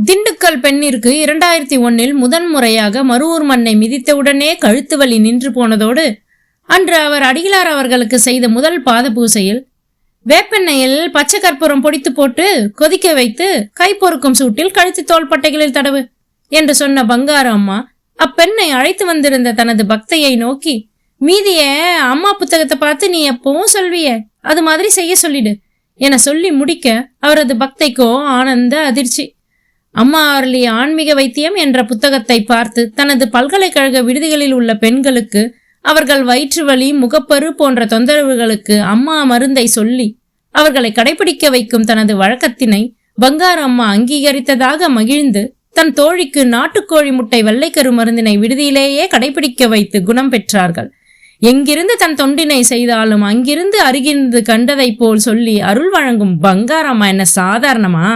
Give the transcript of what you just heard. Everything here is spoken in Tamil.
திண்டுக்கல் பெண்ணிற்கு 2001 முதன்முறையாக மருவூர் மண்ணை மிதித்தவுடனே கழுத்து வலி நின்று போனதோடு அன்று அவர் அடிகளார் அவர்களுக்கு செய்த முதல் பாத பூசையில் வேப்பெண்ணெயில் பச்சை கற்பூரம் பொடித்து போட்டு கொதிக்க வைத்து கை பொறுக்கும் சூட்டில் கழுத்து தோள்பட்டைகளில் தடவு என்று சொன்ன பங்காரு அம்மா அப்பெண்ணை அழைத்து வந்திருந்த தனது பக்தையை நோக்கி, மீதிய அம்மா புத்தகத்தை பார்த்து நீ எப்பவும் சொல்விய அது மாதிரி செய்ய சொல்லிடு என சொல்லி முடிக்க அவரது பக்தைக்கோ ஆனந்த அதிர்ச்சி. அம்மா அருளிய ஆன்மீக வைத்தியம் என்ற புத்தகத்தை பார்த்து தனது பல்கலைக்கழக விடுதிகளில் உள்ள பெண்களுக்கு அவர்கள் வயிற்று வலி, முகப்பரு போன்ற தொந்தரவுகளுக்கு அம்மா மருந்தை சொல்லி அவர்களை கடைபிடிக்க வைக்கும் தனது வழக்கத்தினை பங்காரு அம்மா அங்கீகரித்ததாக மகிழ்ந்து தன் தோழிக்கு நாட்டுக்கோழி முட்டை வெள்ளைக்கரு மருந்தினை விடுதியிலேயே கடைபிடிக்க வைத்து குணம் பெற்றார்கள். எங்கிருந்து தன் தொண்டினை செய்தாலும் அங்கிருந்து அருகிருந்து கண்டதை போல் சொல்லி அருள் வழங்கும் பங்காரு அம்மா என்ன சாதாரணமா?